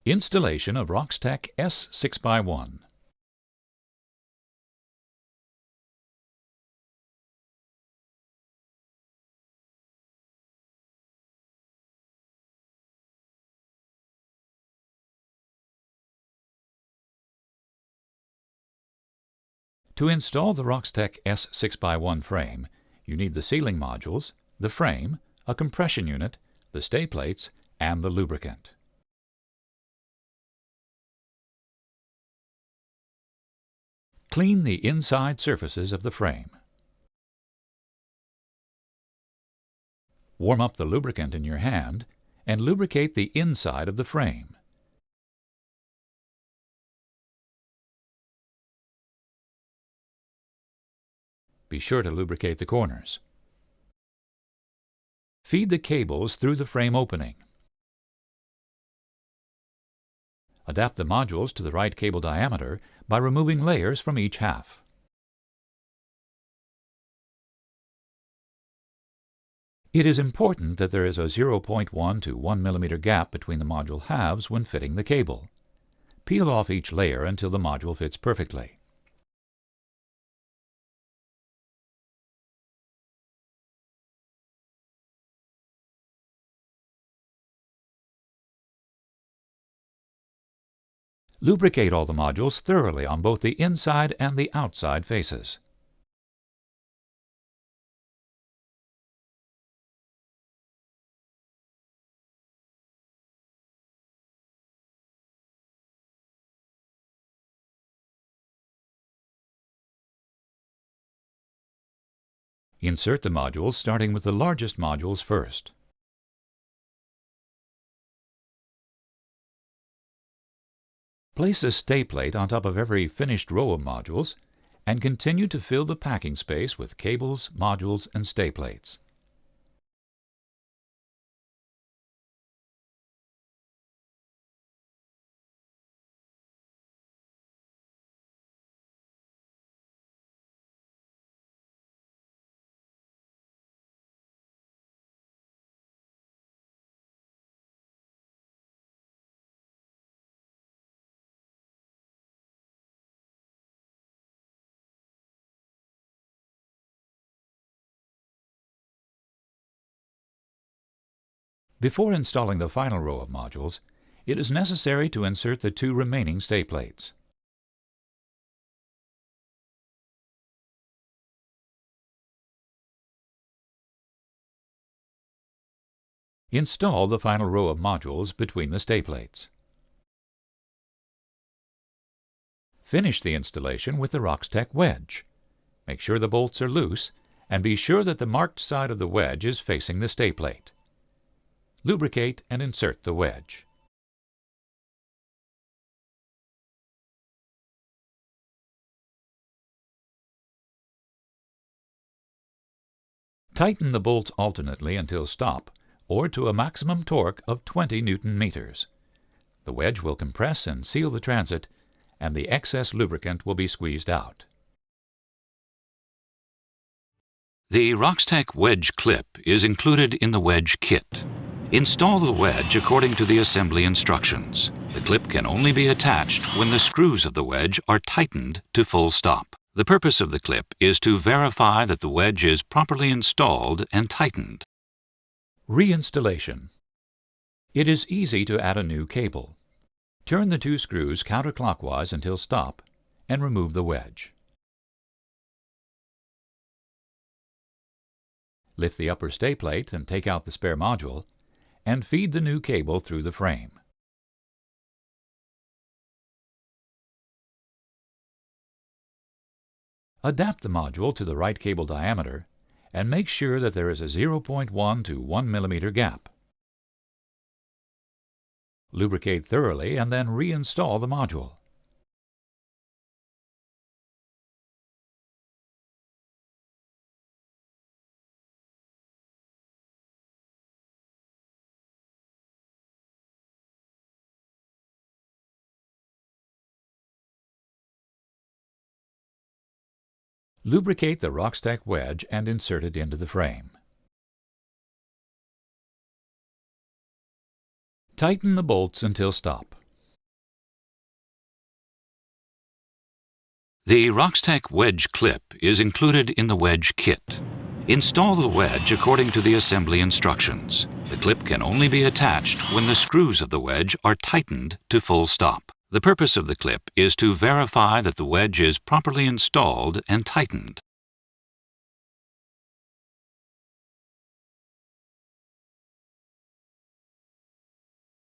Installation of Roxtec S 6x1. To install the Roxtec S 6x1 frame, you need the sealing modules, the frame, a compression unit, the stay plates, and the lubricant. Clean the inside surfaces of the frame. Warm up the lubricant in your hand and lubricate the inside of the frame. Be sure to lubricate the corners. Feed the cables through the frame opening. Adapt the modules to the right cable diameter by removing layers from each half. It is important that there is a 0.1 to 1 mm gap between the module halves when fitting the cable. Peel off each layer until the module fits perfectly. Lubricate all the modules thoroughly on both the inside and the outside faces. Insert the modules starting with the largest modules first. Place a stay plate on top of every finished row of modules and continue to fill the packing space with cables, modules, and stay plates. Before installing the final row of modules, it is necessary to insert the two remaining stay plates. Install the final row of modules between the stay plates. Finish the installation with the Roxtec wedge. Make sure the bolts are loose, and be sure that the marked side of the wedge is facing the stay plate. Lubricate and insert the wedge. Tighten the bolts alternately until stop, or to a maximum torque of 20 Newton-meters. The wedge will compress and seal the transit, and the excess lubricant will be squeezed out. The Roxtec wedge clip is included in the wedge kit. Install the wedge according to the assembly instructions. The clip can only be attached when the screws of the wedge are tightened to full stop. The purpose of the clip is to verify that the wedge is properly installed and tightened. Reinstallation. It is easy to add a new cable. Turn the two screws counterclockwise until stop and remove the wedge. Lift the upper stay plate and take out the spare module, and feed the new cable through the frame. Adapt the module to the right cable diameter and make sure that there is a 0.1 to 1 mm gap. Lubricate thoroughly and then reinstall the module. Lubricate the Roxtec wedge and insert it into the frame. Tighten the bolts until stop. The Roxtec wedge clip is included in the wedge kit. Install the wedge according to the assembly instructions. The clip can only be attached when the screws of the wedge are tightened to full stop. The purpose of the clip is to verify that the wedge is properly installed and tightened.